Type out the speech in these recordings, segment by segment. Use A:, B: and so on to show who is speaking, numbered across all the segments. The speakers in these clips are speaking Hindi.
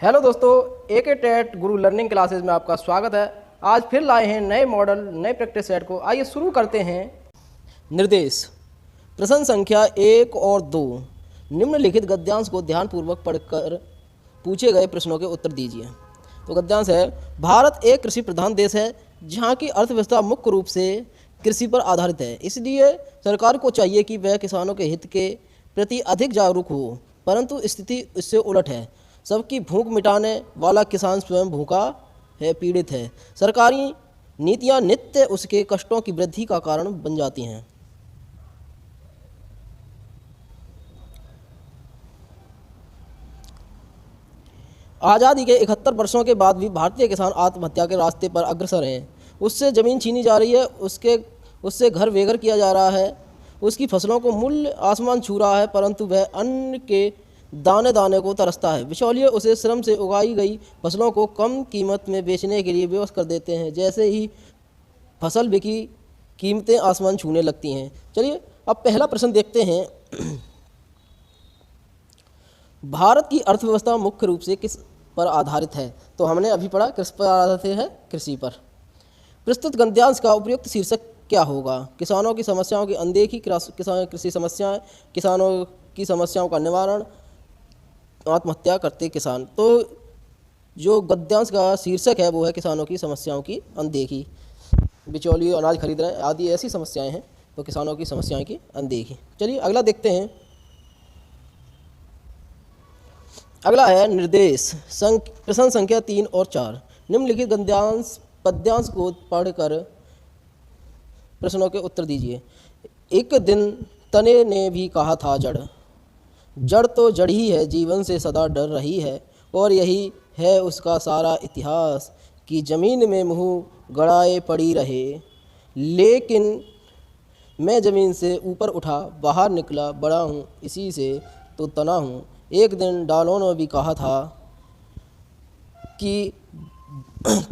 A: हेलो दोस्तों, AK टेट गुरु लर्निंग क्लासेस में आपका स्वागत है। आज फिर लाए हैं नए मॉडल नए प्रैक्टिस सेट को। आइए शुरू करते हैं। निर्देश। प्रश्न संख्या 1 और 2 निम्नलिखित गद्यांश को ध्यानपूर्वक पढ़कर पूछे गए प्रश्नों के उत्तर दीजिए। तो गद्यांश है, भारत एक कृषि प्रधान देश है जहाँ की अर्थव्यवस्था मुख्य रूप से कृषि पर आधारित है। इसलिए सरकार को चाहिए कि वह किसानों के हित के प्रति अधिक जागरूक हो, परंतु स्थिति इससे उलट है। सबकी भूख मिटाने वाला किसान स्वयं भूखा है, पीड़ित है। सरकारी नीतियां नित्य उसके कष्टों की वृद्धि का कारण बन जाती हैं। आज़ादी के 71 वर्षों के बाद भी भारतीय किसान आत्महत्या के रास्ते पर अग्रसर हैं। उससे ज़मीन छीनी जा रही है, उससे घर बेघर किया जा रहा है, उसकी फसलों को मूल्य आसमान छू रहा है, परंतु वह अन्न के दाने दाने को तरसता है। बिचौलिए उसे श्रम से उगाई गई फसलों को कम कीमत में बेचने के लिए विवश कर देते हैं। जैसे ही फसल बिकी, कीमतें आसमान छूने लगती हैं। चलिए अब पहला प्रश्न देखते हैं। भारत की अर्थव्यवस्था मुख्य रूप से किस पर आधारित है? तो हमने अभी पढ़ा किस पर आधारित है, कृषि पर। प्रस्तुत गद्यांश का उपयुक्त शीर्षक क्या होगा? किसानों की समस्याओं की अनदेखी, कृषि समस्याएं, किसानों की समस्याओं का निवारण, आत्महत्या करते किसान। तो जो गद्यांश का शीर्षक है वो है किसानों की समस्याओं की अनदेखी। बिचौलिए अनाज खरीद रहे हैं आदि ऐसी समस्याएं हैं, तो किसानों की समस्याएं की अनदेखी। चलिए अगला देखते हैं। अगला है निर्देश। प्रश्न संख्या 3 और 4 निम्नलिखित पद्यांश को पढ़कर प्रश्नों के उत्तर दीजिए। एक दिन तने ने भी कहा था जड़ तो जड़ ही है, जीवन से सदा डर रही है, और यही है उसका सारा इतिहास कि ज़मीन में मुँह गड़ाए पड़ी रहे। लेकिन मैं ज़मीन से ऊपर उठा, बाहर निकला, बड़ा हूँ इसी से तो तना हूँ। एक दिन डालों ने भी कहा था कि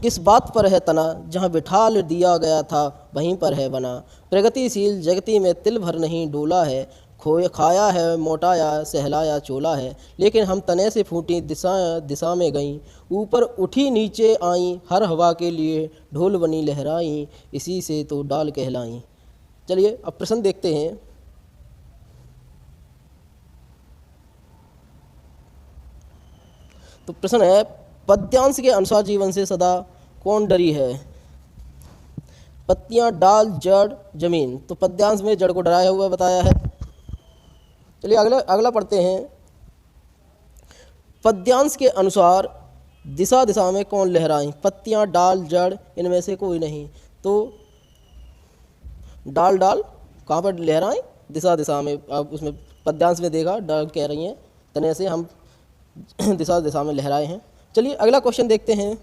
A: किस बात पर है तना, जहाँ बिठा दिया गया था वहीं पर है बना। प्रगतिशील जगती में तिल भर नहीं डोला है, खाया है मोटाया सहलाया चोला है। लेकिन हम तने से फूटी दिशा में गईं, ऊपर उठी नीचे आईं, हर हवा के लिए ढोल बनी लहराईं, इसी से तो डाल कहलाईं। चलिए अब प्रश्न देखते हैं। तो प्रश्न है, पद्यांश के अनुसार जीवन से सदा कौन डरी है? पत्तियां, डाल, जड़, जमीन। तो पद्यांश में जड़ को डराया हुआ बताया है। चलिए अगला पढ़ते हैं। पद्यांश के अनुसार दिशा दिशा में कौन लहराएं? पत्तियां, डाल, जड़, इनमें से कोई नहीं। तो डाल कहाँ पर लहराएं? दिशा दिशा में। अब उसमें पद्यांश में देखा डाल कह रही हैं, तने से हम दिशा दिशा में लहराए हैं। चलिए अगला क्वेश्चन देखते हैं।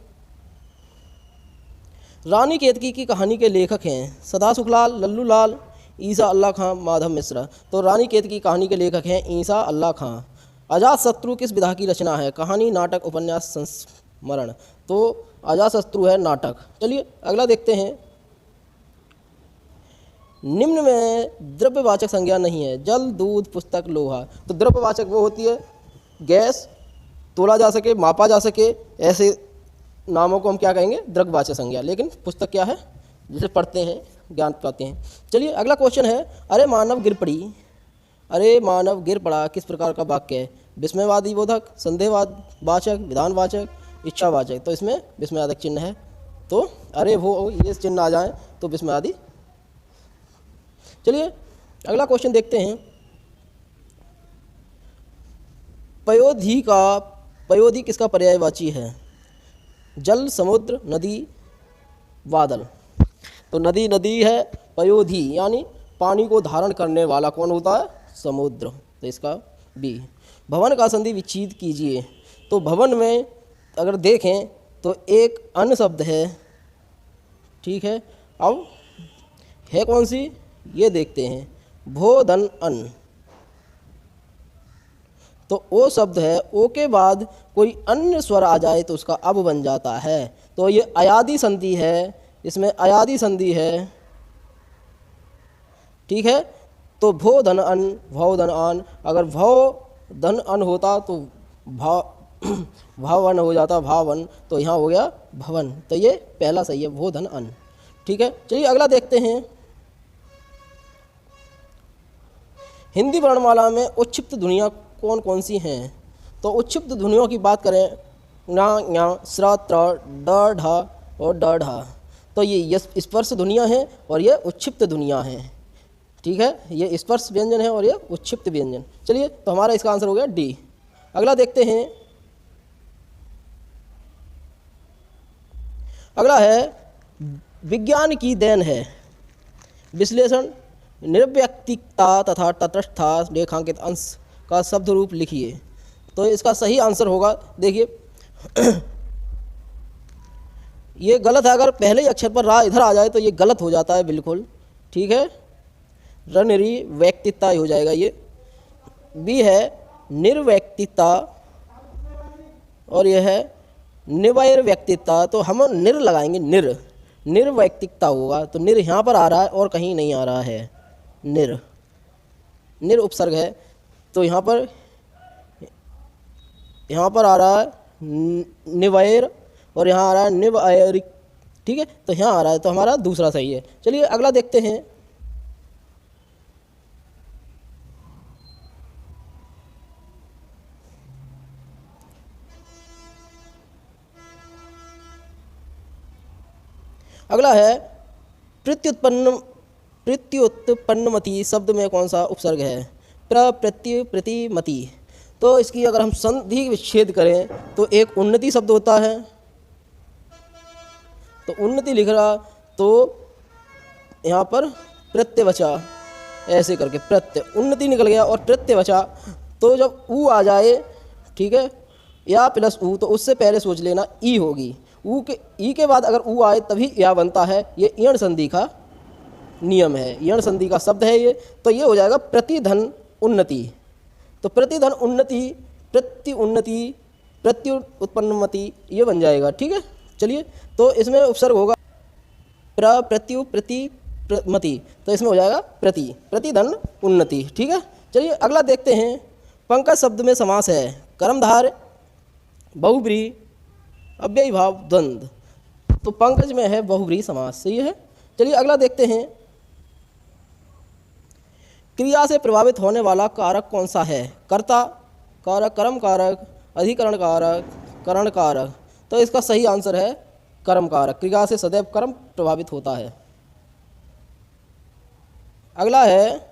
A: रानी केतकी की कहानी के लेखक हैं सदा सुखलाल, लल्लू लाल, ईसा अल्लाह खां, माधव मिश्रा। तो रानी केतकी की कहानी के लेखक हैं ईसा अल्लाह खां। अजातशत्रु किस विधा की रचना है? कहानी, नाटक, उपन्यास, संस्मरण। तो अजातशत्रु है नाटक। चलिए अगला देखते हैं। निम्न में द्रव्यवाचक संज्ञा नहीं है। जल, दूध, पुस्तक, लोहा। तो द्रव्यवाचक वो होती है गैस, तोला जा सके, मापा जा सके, ऐसे नामों को हम क्या कहेंगे? द्रव्यवाचक संज्ञा। लेकिन पुस्तक क्या है? जिसे पढ़ते हैं ज्ञान पाते हैं। चलिए अगला क्वेश्चन है, अरे मानव गिर पड़ी। अरे मानव गिर पड़ा किस प्रकार का वाक्य है? विस्मयवादी बोधक, संदेहवाद वाचक, विधानवाचक, इच्छावाचक। तो इसमें विस्मयादक चिन्ह है, तो अरे वो ये चिन्ह आ जाए तो विस्मयादि। चलिए अगला क्वेश्चन देखते हैं। पयोधी किसका पर्यायवाची है? जल, समुद्र, नदी, बादल। तो नदी है, पयोधी यानी पानी को धारण करने वाला कौन होता है? समुद्र। तो इसका बी। भवन का संधि विच्छेद कीजिए। तो भवन में अगर देखें तो एक अन शब्द है, ठीक है। अब है कौन सी, ये देखते हैं। भो धन अन, तो ओ शब्द है, ओ के बाद कोई अन्य स्वर आ जाए तो उसका अब बन जाता है। तो ये अयादी संधि है, इसमें अयादी संधि है, ठीक है। तो भो धन अन, भव धन आन। अगर भव धन अन होता तो भावन हो जाता भावन, तो यहाँ हो गया भवन, तो ये पहला सही है, वो धन अन। ठीक है, चलिए अगला देखते हैं। हिंदी वर्णमाला में उच्छिप्त ध्वनियाँ कौन कौन सी हैं? तो उच्छिप्त ध्वनियों की बात करें, ञ ञ स्र त्र ड ढ और ड ढ, तो ये स्पर्श ध्वनियाँ हैं और ये उच्छिप्त ध्वनियाँ हैं। ठीक है, ये स्पर्श व्यंजन है और ये उच्छिप्त व्यंजन। चलिए, तो हमारा इसका आंसर हो गया डी। अगला देखते हैं। अगला है विज्ञान की देन है। विश्लेषण, निर्व्यक्तिकता तथा तटस्थता रेखांकित अंश का शब्द रूप लिखिए। तो इसका सही आंसर होगा, देखिए ये गलत है, अगर पहले ही अक्षर पर रा इधर आ जाए तो ये गलत हो जाता है बिल्कुल। ठीक है, निर्व्यक्तिकता हो जाएगा ये। बी है निर्व्यक्तिकता और यह है निर्वैरव्यक्तिकता, तो हम निर लगाएंगे, निर्वैयक्तिकता होगा। तो निर यहाँ पर आ रहा है और कहीं नहीं आ रहा है, निर उपसर्ग है, तो यहाँ पर आ रहा है निवैर और यहाँ आ रहा है निवैरिक। ठीक है, तो यहाँ आ रहा है, तो हमारा दूसरा सही है। चलिए अगला देखते हैं। अगला है प्रत्युत्पन्नमति शब्द में कौन सा उपसर्ग है? प्रतिमति। तो इसकी अगर हम संधि विच्छेद करें तो एक उन्नति शब्द होता है, तो उन्नति लिख रहा, तो यहाँ पर प्रत्यवचा ऐसे करके प्रत्यय उन्नति निकल गया और प्रत्यवचा, तो जब ऊ आ जाए, ठीक है, या प्लस ऊ, तो उससे पहले सोच लेना ई होगी। ई के बाद अगर ऊ आए तभी या बनता है, ये ईण संधि का नियम है, ईण संधि का शब्द है ये। तो ये हो जाएगा प्रतिधन उन्नति। तो प्रतिधन उन्नति, प्रत्युन्नति, प्रत्युत्पन्नमति, ये बन जाएगा। ठीक है, चलिए, तो इसमें उपसर्ग होगा प्रतिमति, तो इसमें हो जाएगा प्रतिधन उन्नति। ठीक है, चलिए अगला देखते हैं। पंकज शब्द में समास है कर्मधार, बहुब्रीहि, अव्ययी भाव, द्वंद्व। तो पंकज में है बहुब्रीहि समास, सही है। चलिए अगला देखते हैं। क्रिया से प्रभावित होने वाला कारक कौन सा है? कर्ता कारक, कर्म कारक, अधिकरण कारक, करण कारक। तो इसका सही आंसर है कर्म कारक। क्रिया से सदैव कर्म प्रभावित होता है। अगला है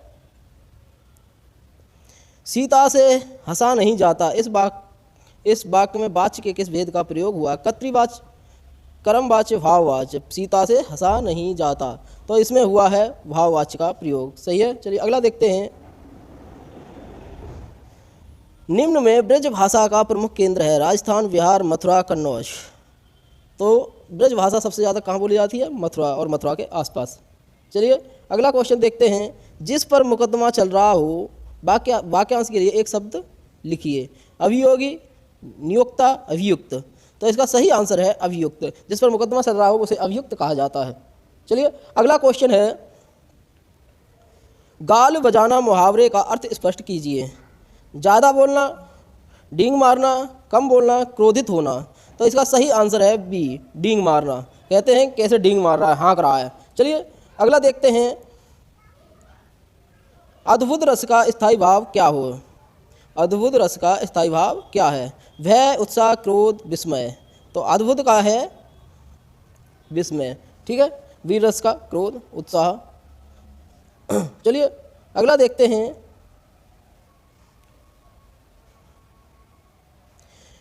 A: सीता से हंसा नहीं जाता। इस वाक्य में वाच्य के किस भेद का प्रयोग हुआ? कर्तृवाच्य, कर्मवाच्य, भाववाच्य। सीता से हंसा नहीं जाता, तो इसमें हुआ है भाववाच्य का प्रयोग, सही है। चलिए अगला देखते हैं। निम्न में ब्रज भाषा का प्रमुख केंद्र है राजस्थान, बिहार, मथुरा, कन्नौज। तो ब्रज भाषा सबसे ज़्यादा कहाँ बोली जाती है? मथुरा और मथुरा के आसपास। चलिए अगला क्वेश्चन देखते हैं। जिस पर मुकदमा चल रहा हो, वाक्यांश के लिए एक शब्द लिखिए। अभियोगी, नियोक्ता, अभियुक्त। तो इसका सही आंसर है अभियुक्त। जिस पर मुकदमा चल रहा हो उसे अभियुक्त कहा जाता है। चलिए अगला क्वेश्चन है, गाल बजाना मुहावरे का अर्थ स्पष्ट कीजिए। ज़्यादा बोलना, डींग मारना, कम बोलना, क्रोधित होना। तो इसका सही आंसर है बी, डींग मारना। कहते हैं कैसे डींग मार रहा है, हाँक रहा है। चलिए अगला देखते हैं। अद्भुत रस का स्थायी भाव क्या हो? अद्भुत रस का स्थायी भाव क्या है? भय, उत्साह, क्रोध, विस्मय। तो अद्भुत का है विस्मय। ठीक है, वीर रस का क्रोध, उत्साह। चलिए अगला देखते हैं।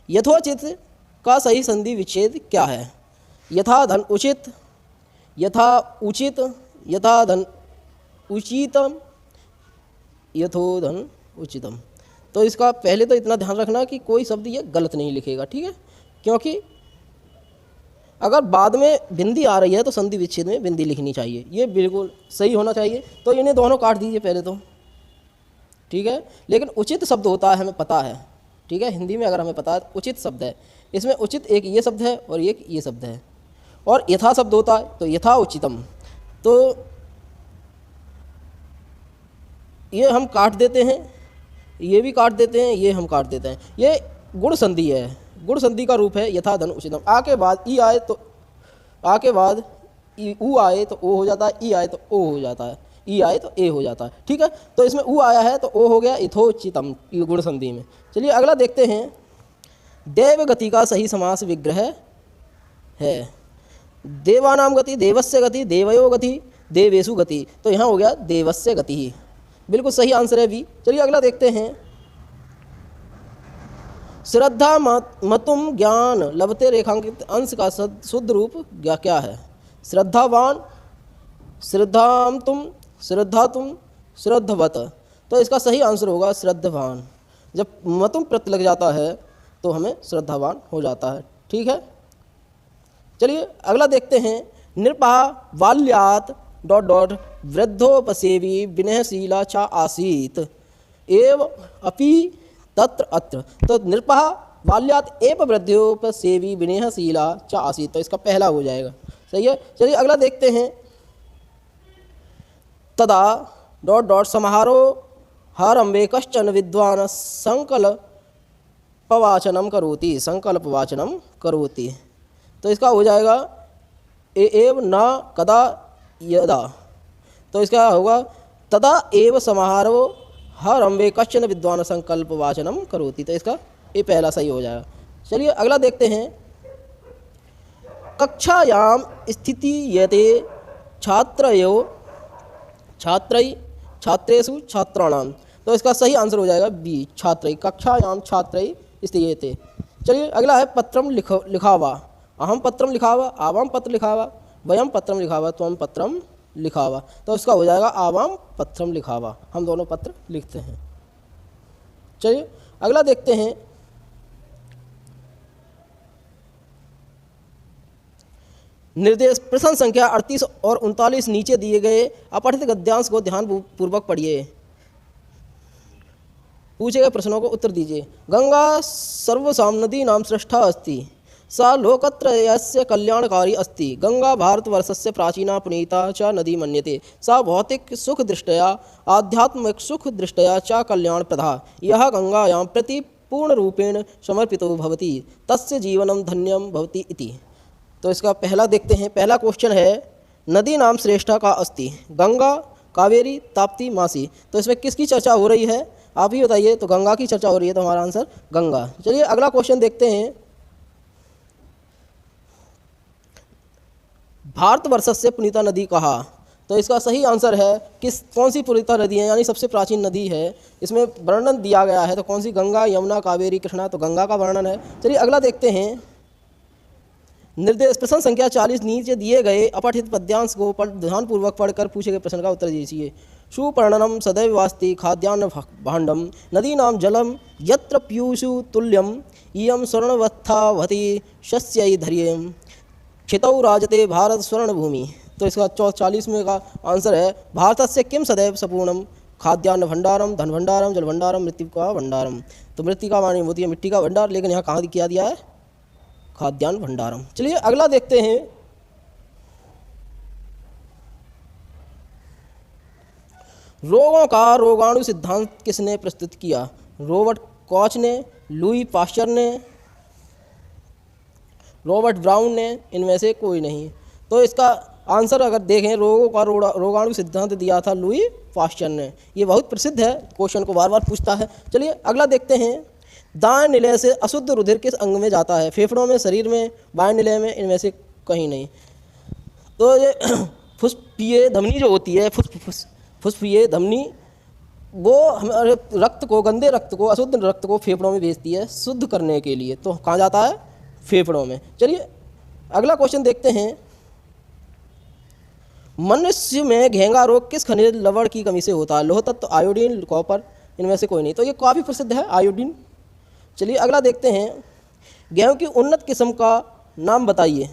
A: यथोचित का सही संधि विच्छेद क्या है? यथा धन उचित, यथा उचित, यथा धन उचितम, यथोधन उचितम। तो इसका पहले तो इतना ध्यान रखना कि कोई शब्द ये गलत नहीं लिखेगा, ठीक है, क्योंकि अगर बाद में बिंदी आ रही है तो संधि विच्छेद में बिंदी लिखनी चाहिए, ये बिल्कुल सही होना चाहिए। तो इन्हें दोनों काट दीजिए पहले तो, ठीक है। लेकिन उचित शब्द होता है, हमें पता है, ठीक है, हिंदी में अगर हमें पता है उचित शब्द है, इसमें उचित एक ये शब्द है और एक ये शब्द है। और यथा शब्द होता है तो यथा उचितम, तो ये हम काट देते हैं, ये भी काट देते हैं, ये हम काट देते हैं। ये गुण संधि है, गुण संधि का रूप है यथा धन उचितम। आ के बाद ई आए तो आ के बाद ऊ आए तो ओ हो जाता है, ई आए तो ओ हो जाता है, ई आए तो ए हो जाता है। ठीक है, तो इसमें ऊ आया है तो ओ हो गया यथोचितम गुण संधि में। चलिए अगला देखते हैं। देव गति का सही समास विग्रह है। देवानाम गति, देवस्य गति, देवयो गति, देवेशु गति, तो यहाँ हो गया देवस्य गति ही, बिल्कुल सही आंसर है बी। चलिए अगला देखते हैं। श्रद्धा मतुम ज्ञान लभते रेखांकित अंश का शुद्ध रूप क्या है? श्रद्धावान, श्रद्धाम तुम, श्रद्धा तुम, श्रद्धवत, तो इसका सही आंसर होगा श्रद्धवान। जब मतुम प्रत्यय लग जाता है तो हमें श्रद्धावान हो जाता है। ठीक है, चलिए अगला देखते हैं। नृपा बाल्यात डॉट डॉट वृद्धोपसेवी विनयशीला चा आसीत एव अपि तत्र अत्र, तो नृपा बाल्यात एव वृद्धोपसेवी विनयशीला चा आसीत, तो इसका पहला हो जाएगा। सही है, चलिए अगला देखते हैं। तदा डॉट डॉट समारोह हरम्बे कश्चन विद्वान संकल्पवाचनम करोति, संकल्पवाचनम करोति, तो इसका हो जाएगा एव न कदा यदा, तो इसका होगा तदा एव समारोह हरम्बे कश्चन विद्वान संकल्पवाचनम करोति, तो इसका ये पहला सही हो जाएगा। चलिए अगला देखते हैं। कक्षायाम स्थिति यते छात्रयो छात्रई छात्रेषु छात्राणाम, तो इसका सही आंसर हो जाएगा बी छात्रई, कक्षायाम छात्रई स्थियते। चलिए अगला है पत्रम लिखावा। अहम पत्रम लिखावा, आवाम पत्र लिखावा, वयम पत्रम लिखावा, त्वम पत्रम लिखावा, तो इसका हो जाएगा आवाम पत्रम लिखावा, हम दोनों पत्र लिखते हैं। चलिए अगला देखते हैं। निर्देश प्रश्न संख्या 38 और 39 नीचे दिए गए अपठित गद्यांश को ध्यान पूर्वक पढ़िए। पूछे गए प्रश्नों को उत्तर दीजिए। गंगा सर्वसां नदीनां श्रेष्ठा अस्ति, सा लोकत्रयस्य कल्याणकारी अस्ति, गंगा भारतवर्षस्य प्राचीना पुनीता च नदी मन्यते, सा भौतिक सुख दृष्टया आध्यात्मिक सुख दृष्टया च कल्याणप्रदा, यह गंगायां प्रति पूर्णरूपेण समर्पितो भवति, तस्य जीवनं धन्यं भवति इति। तो इसका पहला देखते हैं। पहला क्वेश्चन है नदी नाम श्रेष्ठा का अस्ति, गंगा, कावेरी, ताप्ती, मासी, तो इसमें किसकी चर्चा हो रही है आप ही बताइए। तो गंगा की चर्चा हो रही है, तो हमारा आंसर गंगा। चलिए अगला क्वेश्चन देखते हैं। भारतवर्षस्य पुनीता नदी कहा, तो इसका सही आंसर है कौन सी पुनीता नदी है, यानी सबसे प्राचीन नदी है। इसमें वर्णन दिया गया है, तो कौन सी? गंगा, यमुना, कावेरी, कृष्णा, तो गंगा का वर्णन है। चलिए अगला देखते हैं। निर्देश प्रश्न संख्या 40 नीचे दिए गए अपठित पद्यांश को ध्यानपूर्वक पढ़कर पूछे गए प्रश्न का उत्तर दीजिए। सुपर्णनम सदैव वास्ति खाद्यान्न भाण्डम, नदीनां जलम यत्र पीयूषु तुल्यम, इयं स्वर्णवस्थावति शस्यै धैर्यं, क्षितौ राजते भारत स्वर्ण भूमि, तो इसका 40 में का आंसर है भारतस्य किम सदैव सपूर्णम, खाद्यान्न भंडारम, धन भंडारम, जल भंडारम, मृत्तिका भंडारम, तो मृत्तिका मानी होती है मिट्टी का भंडार, लेकिन यहाँ कहाँ किया दिया है? खाद्यान्न भंडारम। चलिए अगला देखते हैं। रोगों का रोगाणु सिद्धांत किसने प्रस्तुत किया? रॉबर्ट कॉच ने, लुई पास्चर ने, रॉबर्ट ब्राउन ने, इनमें से कोई नहीं। तो इसका आंसर अगर देखें, रोगों का रोगाणु सिद्धांत दिया था लुई पास्चर ने। ये बहुत प्रसिद्ध है, क्वेश्चन को बार बार पूछता है। चलिए अगला देखते हैं। दाएं निलय से अशुद्ध रुधिर किस अंग में जाता है? फेफड़ों में, शरीर में, बाएं निलय में, इनमें से कहीं नहीं। तो ये फुस्फीय धमनी जो होती है, फुस्फीय धमनी, वो हमारे रक्त को, गंदे रक्त को, अशुद्ध रक्त को फेफड़ों में भेजती है शुद्ध करने के लिए। तो कहाँ जाता है? फेफड़ों में। चलिए अगला क्वेश्चन देखते हैं। मनुष्य में घेंगा रोग किस खनिज लवण की कमी से होता है? लोह तत्व, आयोडीन, कॉपर, इनमें से कोई नहीं। तो ये काफ़ी प्रसिद्ध है आयोडीन। चलिए अगला देखते हैं। गेहूं की उन्नत किस्म का नाम बताइए।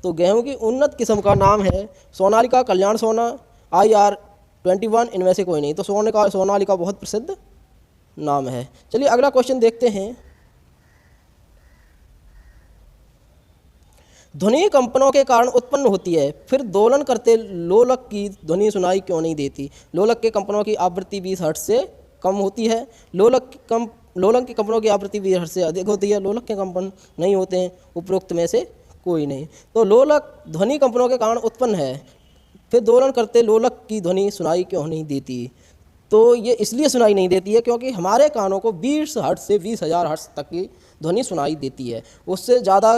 A: तो गेहूं की उन्नत किस्म का नाम है सोनालिका, कल्याण सोना, IR21, इनमें से कोई नहीं। तो सोनालिका बहुत प्रसिद्ध नाम है। चलिए अगला क्वेश्चन देखते हैं। ध्वनि कंपनों के कारण उत्पन्न होती है, फिर दोलन करते लोलक की ध्वनि सुनाई क्यों नहीं देती? लोलक के कंपनों की आवृत्ति 20 हर्ट्ज से कम होती है। लोलक लोलक के कंपनों की आवृत्ति भी हर्ष से अधिक होती है। लोलक के कंपन नहीं होते हैं, उपरोक्त में से कोई नहीं। तो लोलक ध्वनि कंपनों के कारण उत्पन्न है, फिर दोलन करते लोलक की ध्वनि सुनाई क्यों नहीं देती? तो ये इसलिए सुनाई नहीं देती है क्योंकि हमारे कानों को 20 हर्ट्ज से 20,000 हर्ट्ज तक की ध्वनि सुनाई देती है। उससे ज़्यादा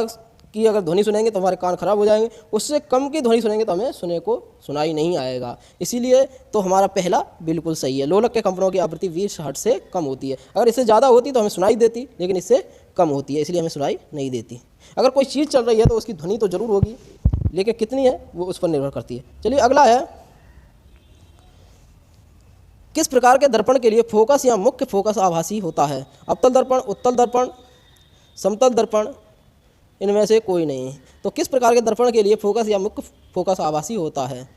A: की अगर ध्वनि सुनेंगे तो हमारे कान खराब हो जाएंगे, उससे कम की ध्वनि सुनेंगे तो हमें सुनाई नहीं आएगा। इसीलिए तो हमारा पहला बिल्कुल सही है। लोलक के कंपनों की आवृत्ति 20 हर्ट्ज से कम होती है। अगर इससे ज़्यादा होती तो हमें सुनाई देती, लेकिन इससे कम होती है, इसलिए हमें सुनाई नहीं देती। अगर कोई चीज़ चल रही है तो उसकी ध्वनि तो ज़रूर होगी, लेकिन कितनी है वो उस पर निर्भर करती है। चलिए अगला है, किस प्रकार के दर्पण के लिए फोकस या मुख्य फोकस आभासी होता है? अवतल दर्पण, उत्तल दर्पण, समतल दर्पण, इनमें से कोई नहीं। तो किस प्रकार के दर्पण के लिए फोकस या मुख्य फोकस आभासी होता है?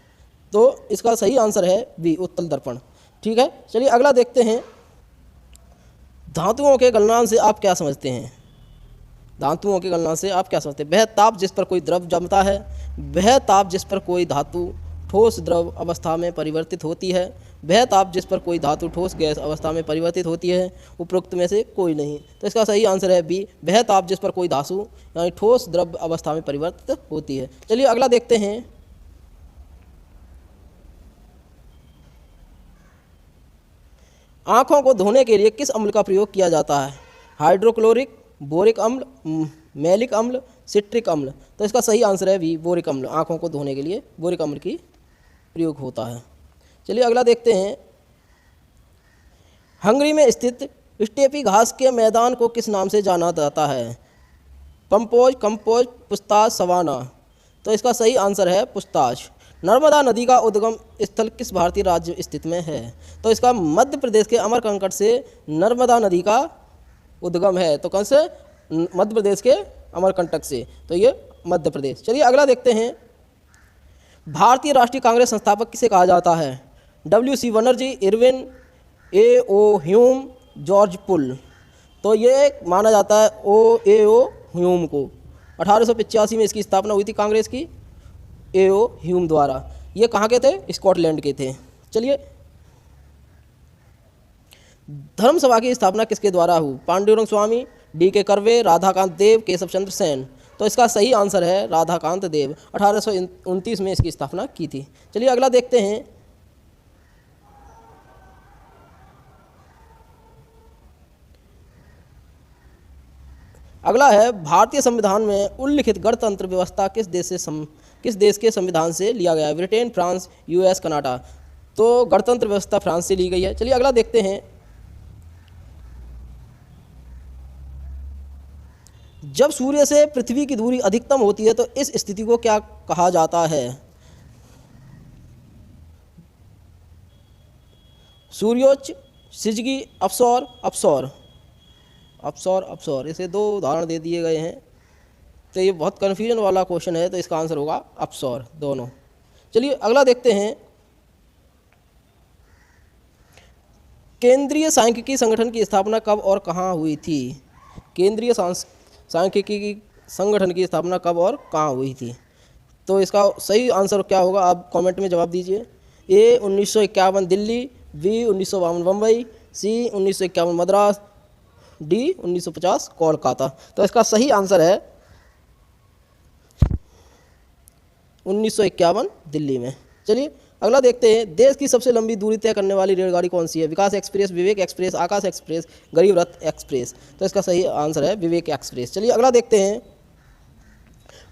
A: तो इसका सही आंसर है बी, उत्तल दर्पण। ठीक है, चलिए अगला देखते हैं, धातुओं के गलनांक से आप क्या समझते हैं? धातुओं के गलनांक से आप क्या समझते हैं? वह ताप जिस पर कोई द्रव जमता है, वह ताप जिस पर कोई धातु ठोस द्रव अवस्था में परिवर्तित होती है, वह ताप जिस पर कोई धातु ठोस गैस अवस्था में परिवर्तित होती है, उपरोक्त में से कोई नहीं। तो इसका सही आंसर है बी, वह ताप जिस पर कोई धातु यानी ठोस द्रव अवस्था में परिवर्तित होती है। चलिए अगला देखते हैं, आँखों को धोने के लिए किस अम्ल का प्रयोग किया जाता है? हाइड्रोक्लोरिक, बोरिक अम्ल, मैलिक अम्ल, सिट्रिक अम्ल। तो इसका सही आंसर है बी, बोरिक अम्ल। आँखों को धोने के लिए बोरिक अम्ल की प्रयोग होता है। चलिए अगला देखते हैं, हंगरी में स्थित स्टेपी घास के मैदान को किस नाम से जाना जाता है? पंपोज, कंपोज, पुस्ताज, सवाना। तो इसका सही आंसर है पुस्ताज। नर्मदा नदी का उद्गम स्थल किस भारतीय राज्य स्थित में है? तो इसका मध्य प्रदेश के अमरकंटक से नर्मदा नदी का उद्गम है। तो कौन से? मध्य प्रदेश के अमरकंटक से, तो ये मध्य प्रदेश। चलिए अगला देखते हैं, भारतीय राष्ट्रीय कांग्रेस संस्थापक किसे कहा जाता है? WC Banerjee, Irwin, A.O. Hume, George पुल। तो ये माना जाता है A.O. ह्यूम को। 1885 में इसकी स्थापना हुई थी कांग्रेस की A.O. ह्यूम द्वारा। ये कहाँ के थे? स्कॉटलैंड के थे। चलिए, धर्म सभा की स्थापना किसके द्वारा हुई? पांडुरंग स्वामी, D.K. कर्वे, राधाकांत देव, केशव चंद्र सेन। तो इसका सही आंसर है राधाकांत देव। 1829 में इसकी स्थापना की थी। चलिए अगला देखते हैं, अगला है, भारतीय संविधान में उल्लिखित गणतंत्र व्यवस्था किस देश के संविधान से लिया गया है? Britain, France, US, Canada. तो गणतंत्र व्यवस्था फ्रांस से ली गई है। चलिए अगला देखते हैं, जब सूर्य से पृथ्वी की दूरी अधिकतम होती है तो इस स्थिति को क्या कहा जाता है? सूर्योच्च, सिजगी, अपसौर, अपसौर, अपसौर, अपसौर। इसे दो उदाहरण दे दिए गए हैं, तो ये बहुत कन्फ्यूजन वाला क्वेश्चन है, तो इसका आंसर होगा अपसौर, दोनों। चलिए अगला देखते हैं, केंद्रीय सांख्यिकी संगठन की स्थापना कब और कहाँ हुई थी? केंद्रीय सांख्यिकी संगठन की स्थापना कब और कहाँ हुई थी? तो इसका सही आंसर क्या होगा, आप कमेंट में जवाब दीजिए। A 1951 Delhi, B 1952 Bombay, C 1951 Madras, D 1950 Kolkata. तो इसका सही आंसर है 1951 दिल्ली में। चलिए अगला देखते हैं, देश की सबसे लंबी दूरी तय करने वाली रेलगाड़ी कौन सी है? विकास एक्सप्रेस, विवेक एक्सप्रेस, आकाश एक्सप्रेस, गरीब रथ एक्सप्रेस। तो इसका सही आंसर है विवेक एक्सप्रेस। चलिए अगला देखते हैं,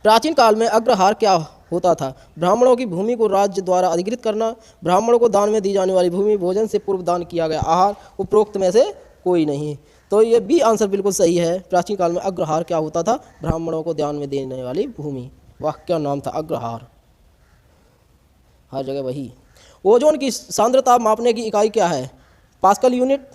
A: प्राचीन काल में अग्रहार क्या होता था? ब्राह्मणों की भूमि को राज्य द्वारा अधिकृत करना, ब्राह्मणों को दान में दी जाने वाली भूमि, भोजन से पूर्व दान किया गया आहार, उपरोक्त में से कोई नहीं। तो ये बी आंसर बिल्कुल सही है। प्राचीन काल में अग्रहार क्या होता था? ब्राह्मणों को दान में देने वाली भूमि। वाह क्या नाम था, अग्रहार, हर जगह वही। ओजोन की सांद्रता मापने की इकाई क्या है? Pascal unit,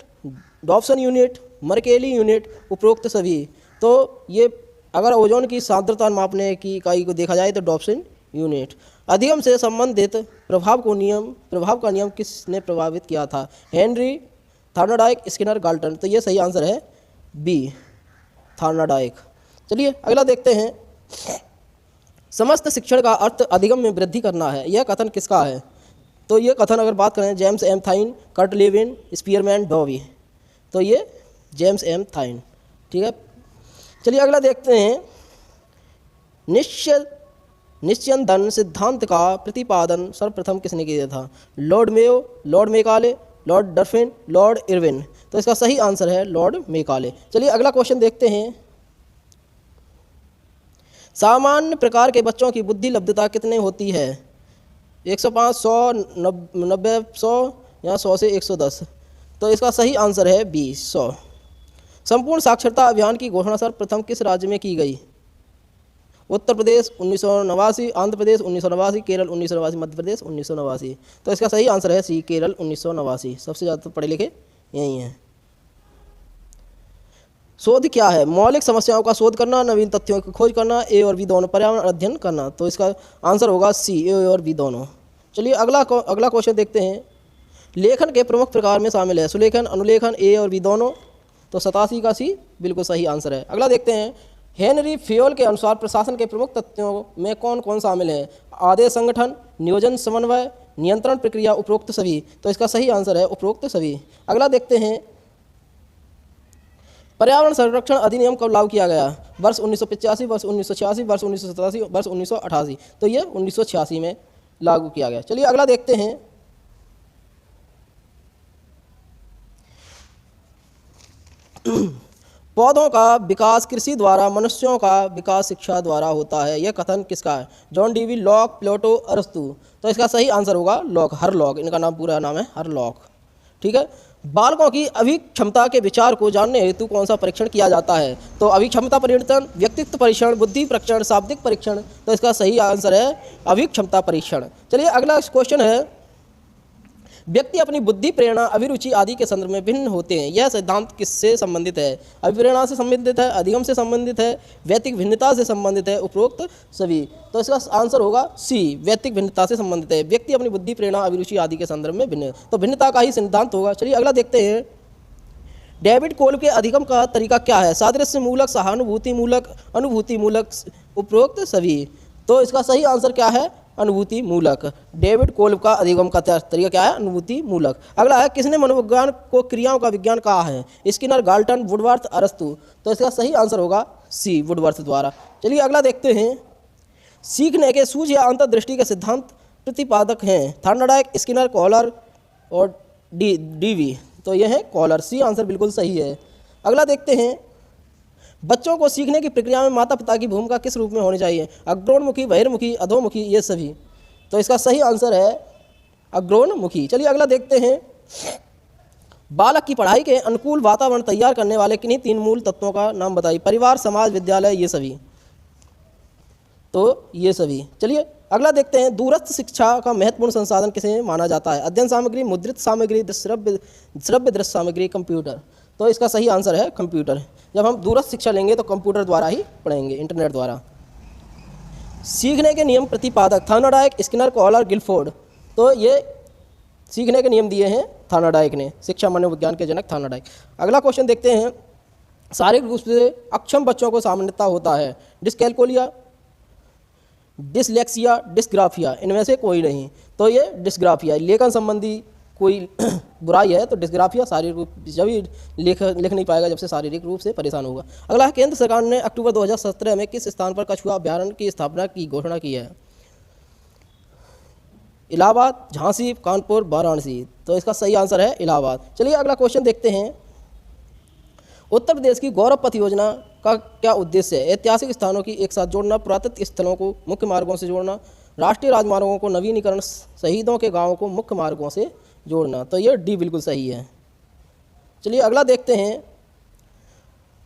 A: Dobson unit, Mercalli unit, उपरोक्त सभी। तो ये अगर ओजोन की सांद्रता मापने की इकाई को देखा जाए तो डॉप्सन यूनिट। अधिगम से संबंधित प्रभाव का नियम किसने प्रभावित किया था? Henry, Thorndike, Skinner, Galton. तो ये सही आंसर है बी, थॉर्नडाइक। चलिए अगला देखते हैं, समस्त शिक्षण का अर्थ अधिगम में वृद्धि करना है, यह कथन किसका है? तो ये कथन अगर बात करें James M थाइन, Kurt Lewin, Spearman, डॉवी। तो ये जेम्स एम थाइन। ठीक है, चलिए अगला देखते हैं। निश्चयन सिद्धांत का प्रतिपादन सर्वप्रथम किसने किया था? Lord Mayo, Lord Macaulay, Lord Dufferin, Lord Irwin. तो इसका सही आंसर है लॉर्ड मेकाले। चलिए अगला क्वेश्चन देखते हैं। सामान्य प्रकार के बच्चों की बुद्धि लब्धता कितने होती है? 105, 100, 90, 100 या 100 से 110। तो इसका सही आंसर है 20, 100। संपूर्ण साक्षरता अभियान की घोषणा सर्वप्रथम किस राज्य में की गई? उत्तर प्रदेश 1989, आंध्र प्रदेश 1989, केरल 1989, मध्य प्रदेश 1989। तो इसका सही आंसर है सी, केरल 1989। सबसे ज़्यादा पढ़े लिखे यही हैं। शोध क्या है? मौलिक समस्याओं का शोध करना, नवीन तथ्यों की खोज करना, ए और बी दोनों, पर्यावरण अध्ययन करना। तो इसका आंसर होगा सी, ए और बी दोनों। चलिए अगला क्वेश्चन देखते हैं। लेखन के प्रमुख प्रकार में शामिल है सुलेखन, अनुलेखन, ए और बी दोनों। तो 87 का सी बिल्कुल सही आंसर है। अगला देखते हैं। हेनरी फेयोल के अनुसार प्रशासन के प्रमुख तथ्यों में कौन कौन शामिल है? आदेश संगठन, नियोजन समन्वय, नियंत्रण प्रक्रिया, उपरोक्त सभी। तो इसका सही आंसर है उपरोक्त सभी। अगला देखते हैं। पर्यावरण संरक्षण अधिनियम कब लागू किया गया? वर्ष 1985, वर्ष 1986, वर्ष 1987, वर्ष 1988। तो ये 1986 में लागू किया गया। चलिए अगला देखते हैं। पौधों का विकास कृषि द्वारा, मनुष्यों का विकास शिक्षा द्वारा होता है। यह कथन किसका है? जॉन डीवी, लॉक, प्लेटो, अरस्तु। तो इसका सही आंसर होगा लॉक, हरलॉक। इनका नाम पूरा नाम है हरलॉक। ठीक है। बालकों की अभिक्षमता के विचार को जानने हेतु कौन सा परीक्षण किया जाता है? तो अभिक्षमता परीक्षण, व्यक्तित्व परीक्षण, बुद्धि परीक्षण, शाब्दिक परीक्षण। तो इसका सही आंसर है अभिक्षमता परीक्षण। चलिए अगला क्वेश्चन है। व्यक्ति अपनी बुद्धि, प्रेरणा, अभिरुचि आदि के संदर्भ में भिन्न होते हैं। यह सिद्धांत किससे संबंधित है? अभिप्रेरणा से संबंधित है, अधिगम से संबंधित है, वैयक्तिक भिन्नता से संबंधित है, उपरोक्त सभी। तो इसका आंसर होगा सी, वैयक्तिक भिन्नता से संबंधित है। व्यक्ति अपनी बुद्धि, प्रेरणा, अभिरुचि आदि के संदर्भ में भिन्न है, तो भिन्नता का ही सिद्धांत होगा। चलिए अगला देखते हैं। डेविड कोल्ब के अधिगम का तरीका क्या है? सादृश्य मूलक, सहानुभूति मूलक, अनुभूति मूलक, उपरोक्त सभी। तो इसका सही आंसर क्या है? अनुभूति मूलक। डेविड कोल्ब का अधिगम का तरीका क्या है? अनुभूति मूलक। अगला है। किसने मनोविज्ञान को क्रियाओं का विज्ञान कहा है? स्किनर, गाल्टन, वुडवर्थ, अरस्तु। तो इसका सही आंसर होगा सी, वुडवर्थ द्वारा। चलिए अगला देखते हैं। सीखने के सूझ या अंतर्दृष्टि के सिद्धांत प्रतिपादक हैं? थॉर्नडाइक, स्किनर, कॉलर और डीवी। तो यह है कॉलर। सी आंसर बिल्कुल सही है। अगला देखते हैं। बच्चों को सीखने की प्रक्रिया में माता पिता की भूमिका किस रूप में होनी चाहिए? अग्रोन्मुखी, बहिर्मुखी, अधोमुखी, ये सभी। तो इसका सही आंसर है अग्रोन्मुखी। चलिए अगला देखते हैं। बालक की पढ़ाई के अनुकूल वातावरण तैयार करने वाले किन्हीं 3 मूल तत्वों का नाम बताइए? परिवार, समाज, विद्यालय, ये सभी। तो ये सभी। चलिए अगला देखते हैं। दूरस्थ शिक्षा का महत्वपूर्ण संसाधन किसे माना जाता है? अध्ययन सामग्री, मुद्रित सामग्री, श्रव्य दृश्य सामग्री, कंप्यूटर। तो इसका सही आंसर है कंप्यूटर। जब हम दूरस्थ शिक्षा लेंगे तो कंप्यूटर द्वारा ही पढ़ेंगे, इंटरनेट द्वारा। सीखने के नियम प्रतिपादक? Thorndike, Skinner, Kohler, Guilford. तो ये सीखने के नियम दिए हैं थॉर्नडाइक ने, शिक्षा मनोविज्ञान के जनक थॉर्नडाइक। अगला क्वेश्चन देखते हैं। शारीरिक रूप से अक्षम बच्चों को सामान्यता होता है? Dyscalculia, dyslexia, dysgraphia. इनमें से कोई नहीं। तो ये डिस्ग्राफिया, लेखन संबंधी कोई बुराई है तो डिस्ग्राफिया। शारीरिक रूप जब ही लिख नहीं पाएगा जब से शारीरिक रूप से परेशान होगा। अगला है। केंद्र सरकार ने अक्टूबर 2017 में किस स्थान पर कछुआ अभ्यारण्य की स्थापना की घोषणा की है? इलाहाबाद, झांसी, कानपुर, वाराणसी। तो इसका सही आंसर है इलाहाबाद। चलिए अगला क्वेश्चन देखते हैं। उत्तर प्रदेश की गौरव पथ योजना का क्या उद्देश्य है? ऐतिहासिक स्थानों की एक साथ जोड़ना, पुरातत्व स्थलों को मुख्य मार्गों से जोड़ना, राष्ट्रीय राजमार्गों को नवीनीकरण, शहीदों के गांवों को मुख्य मार्गों से जोड़ना। तो ये डी बिल्कुल सही है। चलिए अगला देखते हैं।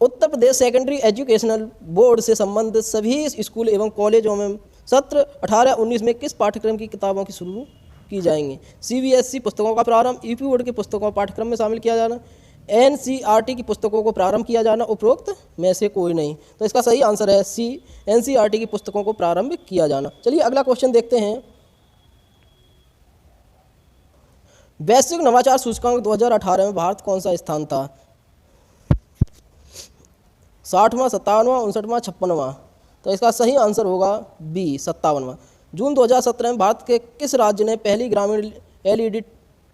A: Uttar Pradesh secondary educational board से संबंधित सभी स्कूल एवं कॉलेजों में सत्र 18-19 में किस पाठ्यक्रम की किताबों की शुरू की जाएंगी? सीबीएसई पुस्तकों का प्रारंभ, यूपी बोर्ड की पुस्तकों को पाठ्यक्रम में शामिल किया जाना, एनसीईआरटी की पुस्तकों को प्रारंभ किया जाना, उपरोक्त में से कोई नहीं। तो इसका सही आंसर है सी, एनसीईआरटी की पुस्तकों को प्रारंभ किया जाना। चलिए अगला क्वेश्चन देखते हैं। वैश्विक नवाचार सूचकांक 2018 में भारत कौन सा स्थान था? 60वां, 57वां, 59वां, 56वां। तो इसका सही आंसर होगा बी, 57वां। जून 2017 में भारत के किस राज्य ने पहली ग्रामीण एलईडी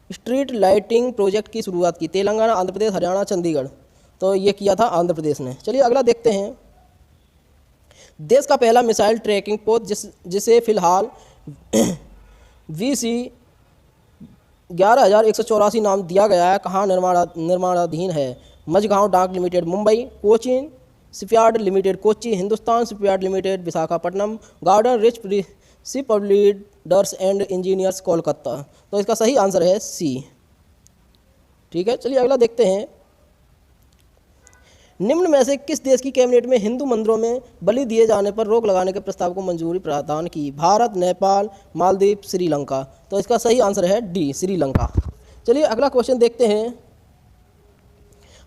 A: स्ट्रीट लाइटिंग प्रोजेक्ट की शुरुआत की? तेलंगाना, आंध्र प्रदेश, हरियाणा, चंडीगढ़। तो ये किया था आंध्र प्रदेश ने। चलिए अगला देखते हैं। देश का पहला मिसाइल ट्रैकिंग पोत जिसे फिलहाल VC 11,184 नाम दिया गया है, कहाँ निर्माणाधीन है? मझगांव डाक limited Mumbai, Cochin shipyard limited Kochi, Hindustan shipyard limited Visakhapatnam, garden rich ship leaders and engineers Kolkata. तो इसका सही आंसर है सी। ठीक है, चलिए अगला देखते हैं। निम्न में से किस देश की कैबिनेट में हिंदू मंदिरों में बलि दिए जाने पर रोक लगाने के प्रस्ताव को मंजूरी प्रदान की? भारत, नेपाल, मालदीव, श्रीलंका। तो इसका सही आंसर है डी, श्रीलंका। चलिए अगला क्वेश्चन देखते हैं।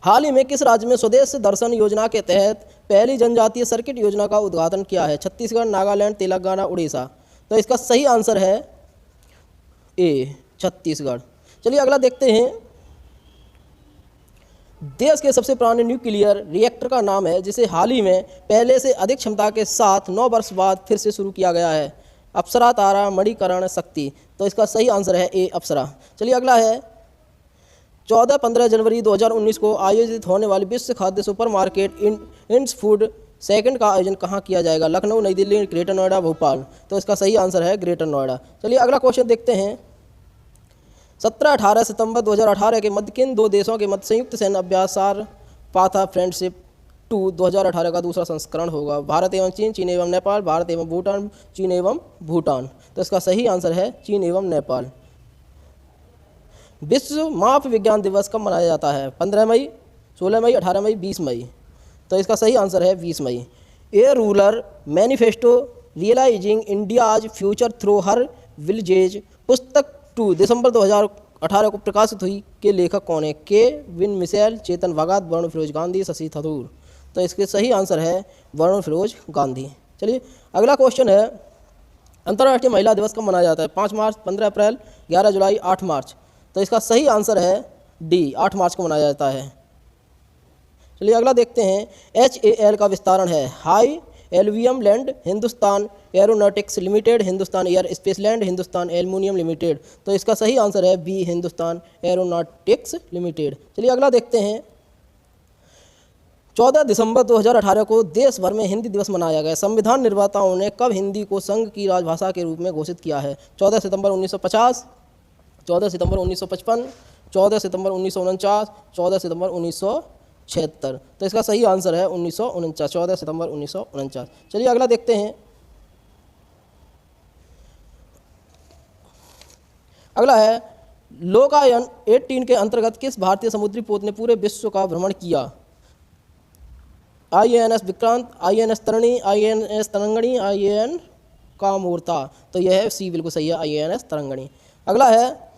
A: हाल ही में किस राज्य में स्वदेश दर्शन योजना के तहत पहली जनजातीय सर्किट योजना का उद्घाटन किया है? छत्तीसगढ़, नागालैंड, तेलंगाना, उड़ीसा। तो इसका सही आंसर है ए, छत्तीसगढ़। चलिए अगला देखते हैं। देश के सबसे पुराने न्यूक्लियर रिएक्टर का नाम है जिसे हाल ही में पहले से अधिक क्षमता के साथ 9 वर्ष बाद फिर से शुरू किया गया है? अप्सरा, तारा, मणिकरण, शक्ति। तो इसका सही आंसर है ए, अप्सरा। चलिए अगला है। 14-15 जनवरी 2019 को आयोजित होने वाली विश्व खाद्य सुपरमार्केट इंड्स फूड सेकंड का आयोजन कहाँ किया जाएगा? लखनऊ, नई दिल्ली, ग्रेटर नोएडा, भोपाल। तो इसका सही आंसर है ग्रेटर नोएडा। चलिए अगला क्वेश्चन देखते हैं। 17-18 सितंबर 2018 के मध्य किन दो देशों के मध्य संयुक्त सैन्य अभ्यास पाथा फ्रेंडशिप 2 2018 का दूसरा संस्करण होगा? भारत एवं चीन, चीन एवं नेपाल, भारत एवं भूटान, चीन एवं भूटान। तो इसका सही आंसर है चीन एवं नेपाल। विश्व माप विज्ञान दिवस कब मनाया जाता है? 15 मई, 16 मई, 18 मई, 20 मई। तो इसका सही आंसर है 20 मई। A rural manifesto realising India's future through her villages पुस्तक 2 दिसंबर 2018 को प्रकाशित हुई के लेखक कौन है? के विन मिशेल, चेतन भगत, वरुण फिरोज गांधी, शशि थरूर। तो इसके सही आंसर है वरुण फिरोज गांधी। चलिए अगला क्वेश्चन है। अंतर्राष्ट्रीय महिला दिवस कब मनाया जाता है? 5 मार्च, 15 अप्रैल, 11 जुलाई, 8 मार्च। तो इसका सही आंसर है डी, 8 मार्च को मनाया जाता है। चलिए अगला देखते हैं। HAL का विस्तारण है high alluvium land, Hindustan Aeronautics Limited, Hindustan air space land, Hindustan aluminium limited. तो इसका सही आंसर है बी, हिंदुस्तान एरोनॉटिक्स लिमिटेड। चलिए अगला देखते हैं। 14 दिसंबर 2018 को देश भर में हिंदी दिवस मनाया गया। संविधान निर्माताओं ने कब हिंदी को संघ की राजभाषा के रूप में घोषित किया है? 14 सितंबर 1950, 14 सितंबर 1955, 14 सितंबर 1949, 14 सितंबर 1976। तो इसका सही आंसर है 1949, 14 सितंबर 1949। चलिए अगला देखते हैं। अगला है। लोकायन 18 के अंतर्गत किस भारतीय समुद्री पोत ने पूरे विश्व का भ्रमण किया? INS Vikrant, INS तरणी, INS तरंगणी, INS Kamorta. तो यह है सी, बिल्कुल सही है, INS तरंगणी। अगला है।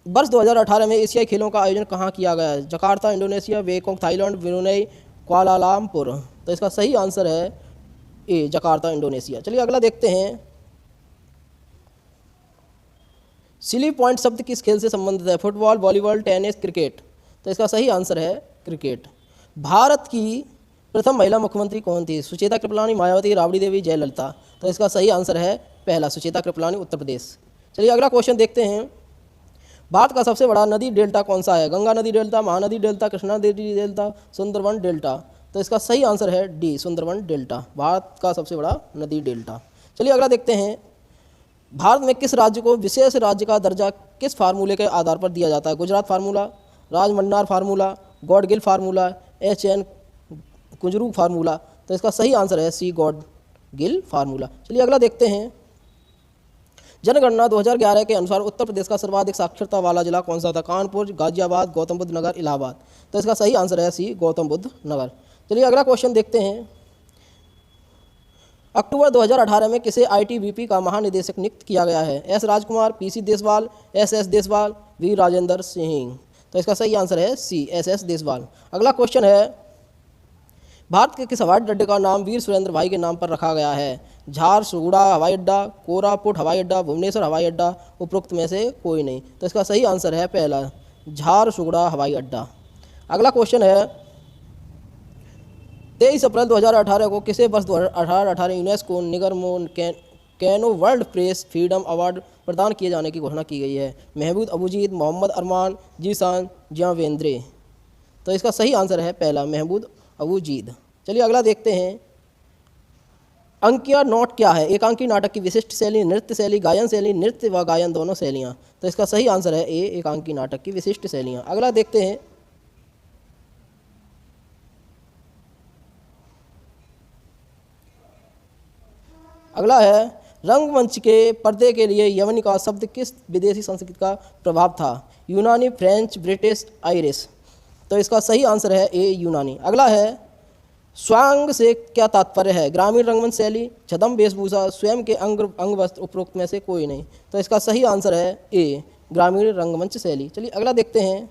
A: वर्ष 2018 में एशियाई खेलों का आयोजन कहाँ किया गया है? Jakarta Indonesia, Bangkok Thailand, Brunei, Kuala Lumpur. तो इसका सही आंसर है ए, जकार्ता इंडोनेशिया। चलिए अगला देखते हैं। सिली पॉइंट शब्द किस खेल से संबंधित है? Football, volleyball, tennis, cricket. तो इसका सही आंसर है क्रिकेट। भारत की प्रथम महिला मुख्यमंत्री कौन थी? सुचेता कृपलानी, मायावती, राबड़ी देवी, जयललिता। तो इसका सही आंसर है पहला, सुचेता कृपलानी, उत्तर प्रदेश। चलिए अगला क्वेश्चन देखते हैं। भारत का सबसे बड़ा नदी डेल्टा कौन सा है? गंगा नदी डेल्टा, महानदी डेल्टा, कृष्णा नदी डेल्टा, सुंदरवन डेल्टा। तो इसका सही आंसर है डी, सुंदरवन डेल्टा, भारत का सबसे बड़ा नदी डेल्टा। चलिए अगला देखते हैं। भारत में किस राज्य को विशेष राज्य का दर्जा किस फार्मूले के आधार पर दिया जाता है? Gujarat formula, Rajamannar formula, Gadgil formula, HN Kunzru formula. तो इसका सही आंसर है सी, गॉडगिल फार्मूला। चलिए अगला देखते हैं। जनगणना 2011 के अनुसार उत्तर प्रदेश का सर्वाधिक साक्षरता वाला जिला कौन सा था? कानपुर, गाजियाबाद, गौतम बुद्ध नगर, इलाहाबाद। तो इसका सही आंसर है सी, गौतम बुद्ध नगर। चलिए अगला क्वेश्चन देखते हैं। अक्टूबर 2018 में किसे ITBP का महानिदेशक नियुक्त किया गया है? S राजकुमार, PC Deswal, SS Deswal, V Rajendra Singh. तो इसका सही आंसर है सी, SS देसवाल। अगला क्वेश्चन है। भारत के किस हवाई अड्डे का नाम वीर सुरेंद्र भाई के नाम पर रखा गया है? झारसुगुड़ा हवाई अड्डा, कोरापुट हवाई अड्डा, भुवनेश्वर हवाई अड्डा, उपरोक्त में से कोई नहीं। तो इसका सही आंसर है पहला, झारसुगुड़ा हवाई अड्डा। अगला क्वेश्चन है। 23 अप्रैल 2018 को किसे वर्ष 2018 UNESCO Guillermo Cano World Press Freedom Award प्रदान किए जाने की घोषणा की गई है? महमूद अबूजीद, मोहम्मद अरमान, जीसान, जावेंद्रे। तो इसका सही आंसर है पहला, महमूद अबूजीद। चलिए अगला देखते हैं, अंकिया नोट क्या है? एकांकी नाटक की विशिष्ट शैली, नृत्य शैली, गायन शैली, नृत्य व गायन दोनों शैलियाँ। तो इसका सही आंसर है ए, एकांकी नाटक की विशिष्ट शैलियाँ। अगला देखते हैं, अगला है, रंगमंच के पर्दे के लिए यवनिका शब्द किस विदेशी संस्कृति का प्रभाव था? यूनानी, फ्रेंच, ब्रिटिश, आयरिश। तो इसका सही आंसर है ए, यूनानी। अगला है, स्वांग से क्या तात्पर्य है? ग्रामीण रंगमंच शैली, छद्म वेशभूषा, स्वयं के अंग वस्त्र, उपरोक्त में से कोई नहीं। तो इसका सही आंसर है ए, ग्रामीण रंगमंच शैली। चलिए अगला देखते हैं,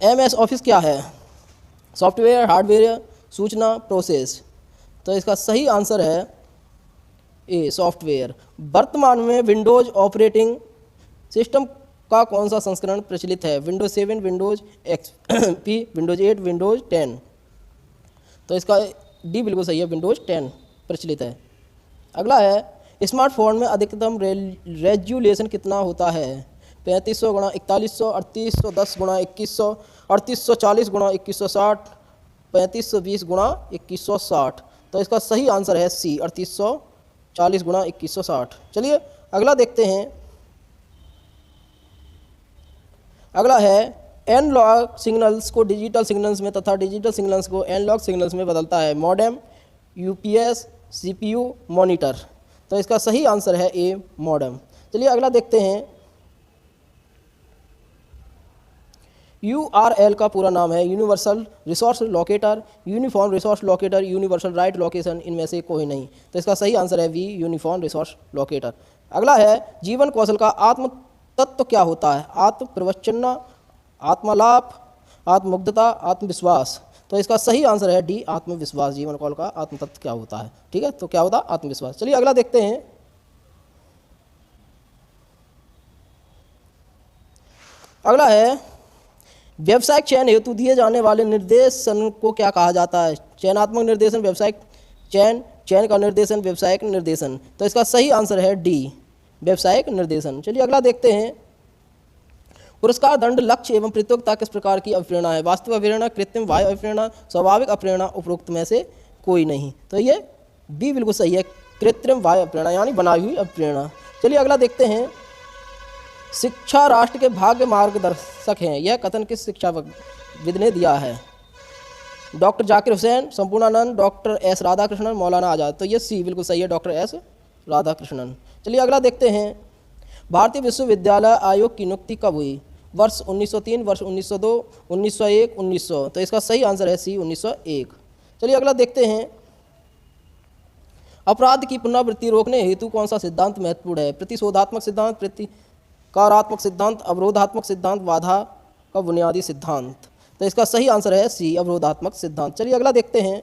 A: MS ऑफिस क्या है? सॉफ्टवेयर, हार्डवेयर, सूचना, प्रोसेस। तो इसका सही आंसर है ए, सॉफ्टवेयर। वर्तमान में विंडोज ऑपरेटिंग सिस्टम का कौन सा संस्करण प्रचलित है? Windows 7, Windows XP, Windows 8, Windows 10। तो इसका डी बिल्कुल सही है, विंडोज 10 प्रचलित है। अगला है, स्मार्टफोन में अधिकतम रेजोल्यूशन कितना होता है? 3500 गुणा 4100, 3810 गुणा 2100, 3840 गुणा 2160, 3520 गुणा 2160। तो इसका सही आंसर है सी, 3840 गुणा 2160। चलिए अगला देखते हैं, अगला है, एनालॉग सिग्नल्स को डिजिटल सिग्नल्स में तथा डिजिटल सिग्नल्स को एनालॉग सिग्नल्स में बदलता है? Modem, UPS, CPU, monitor. तो इसका सही आंसर है ए, मॉडेम। चलिए अगला देखते हैं, URL का पूरा नाम है universal resource locator, uniform resource locator, universal right location, इनमें से कोई नहीं। तो इसका सही आंसर है वी, यूनिफॉर्म रिसोर्स लोकेटर। अगला है, जीवन कौशल का आत्म तत्व क्या होता है? आत्म प्रवचना, आत्मलाप, आत्ममुग्धता, आत्मविश्वास। तो इसका सही आंसर है डी, आत्मविश्वास। जीवन कौशल का आत्म तत्व क्या होता है? ठीक है, तो क्या होता है? आत्मविश्वास। चलिए अगला देखते हैं, अगला है, व्यावसायिक चयन हेतु दिए जाने वाले निर्देशन को क्या कहा जाता है? चयनात्मक निर्देशन, व्यावसायिक चयन, चयन का निर्देशन, व्यावसायिक निर्देशन। तो इसका सही आंसर है डी, व्यावसायिक निर्देशन। चलिए अगला देखते हैं, पुरस्कार, दंड, लक्ष्य एवं प्रतियोगिता किस प्रकार की अभिप्रेरणा है? वास्तविक अभिप्रेरणा, कृत्रिम बाह्य अभिप्रेरणा, स्वाभाविक अभिप्रेरणा, उपरोक्त में से कोई नहीं। तो ये बी बिल्कुल सही है, कृत्रिम बाह्य अभिप्रेरणा यानी बनाई हुई अभिप्रेरणा। चलिए अगला देखते हैं, शिक्षा राष्ट्र के भाग्य मार्गदर्शक हैं, यह कथन किस शिक्षाविद ने दिया है? Doctor Zakir Hussain, Sampurnanand, doctor S Radhakrishnan, मौलाना आज़ाद। तो ये सी बिल्कुल सही है, डॉक्टर S राधाकृष्णन। चलिए अगला देखते हैं, भारतीय विश्वविद्यालय आयोग की नियुक्ति कब हुई? वर्ष 1903, वर्ष 1902, 1901, 1900। तो इसका सही आंसर है सी, 1901। चलिए अगला देखते हैं, अपराध की पुनरावृत्ति रोकने हेतु कौन सा सिद्धांत महत्वपूर्ण है? प्रतिशोधात्मक सिद्धांत, प्रतिकारात्मक सिद्धांत, अवरोधात्मक सिद्धांत, बाधा का बुनियादी सिद्धांत। तो इसका सही आंसर है सी, अवरोधात्मक सिद्धांत। चलिए अगला देखते हैं,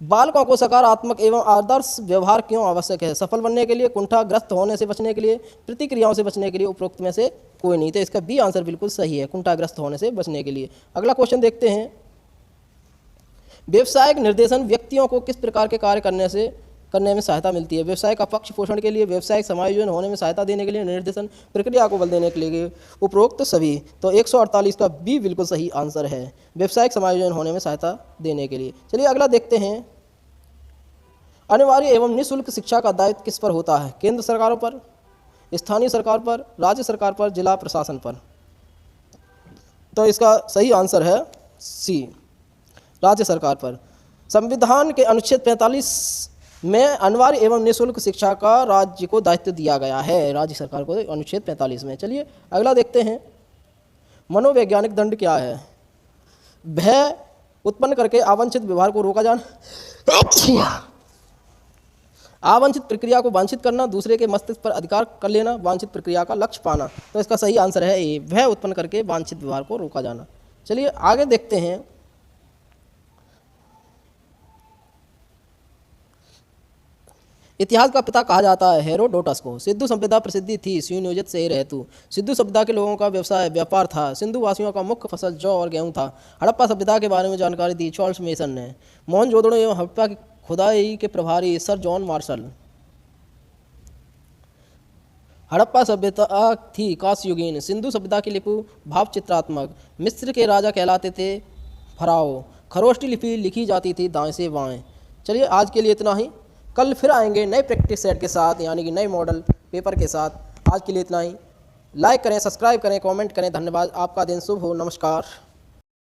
A: बालकों को सकारात्मक एवं आदर्श व्यवहार क्यों आवश्यक है? सफल बनने के लिए, कुंठाग्रस्त होने से बचने के लिए, प्रतिक्रियाओं से बचने के लिए, उपरोक्त में से कोई नहीं। तो इसका बी आंसर बिल्कुल सही है, कुंठाग्रस्त होने से बचने के लिए। अगला क्वेश्चन देखते हैं, व्यवसायिक निर्देशन व्यक्तियों को किस प्रकार के कार्य करने में सहायता मिलती है? व्यवसाय का पक्ष पोषण के लिए, व्यवसायिक समायोजन होने में सहायता देने के लिए, निर्देशन प्रक्रिया को बल देने के लिए, उपरोक्त सभी। तो 148 का बी बिल्कुल सही आंसर है, व्यवसायिक समायोजन होने में सहायता देने के लिए। चलिए अगला देखते हैं, अनिवार्य एवं निःशुल्क शिक्षा का दायित्व किस पर होता है? केंद्र सरकारों पर, स्थानीय सरकार पर, राज्य सरकार पर, जिला प्रशासन पर। तो इसका सही आंसर है सी, राज्य सरकार पर। संविधान के अनुच्छेद 45 में अनिवार्य एवं निःशुल्क शिक्षा का राज्य को दायित्व दिया गया है, राज्य सरकार को, अनुच्छेद 45 में। चलिए अगला देखते हैं, मनोवैज्ञानिक दंड क्या है? भय उत्पन्न करके अवांछित व्यवहार को रोका जाना, अवांछित प्रक्रिया को वांछित करना, दूसरे के मस्तिष्क पर अधिकार कर लेना, वांछित प्रक्रिया का लक्ष्य पाना। तो इसका सही आंसर है ए, भय उत्पन्न करके वांछित व्यवहार को रोका जाना। चलिए आगे देखते हैं, इतिहास का पिता कहा जाता है हेरोडोटस को। सिंधु सभ्यता प्रसिद्धि थी सुनियोजित शहर हेतु। सिंधु सभ्यता के लोगों का व्यवसाय व्यापार था। सिंधु वासियों का मुख्य फसल जौ और गेहूं था। हड़प्पा सभ्यता के बारे में जानकारी दी चार्ल्स मेसन ने। मोहनजोदड़ो एवं हड़प्पा की खुदाई के प्रभारी सर जॉन मार्शल। हड़प्पा सभ्यता थी कांस्ययुगीन, सिंधु सभ्यता की लिपि भाव चित्रात्मक, मिस्र के राजा कहलाते थे फराओ, खरोष्टी लिपि लिखी जाती थी दाएं से बाएं। चलिए आज के लिए इतना ही, कल फिर आएंगे नए प्रैक्टिस सेट के साथ, यानी कि नए मॉडल पेपर के साथ। आज के लिए इतना ही, लाइक करें, सब्सक्राइब करें, कमेंट करें। धन्यवाद। आपका दिन शुभ हो। नमस्कार।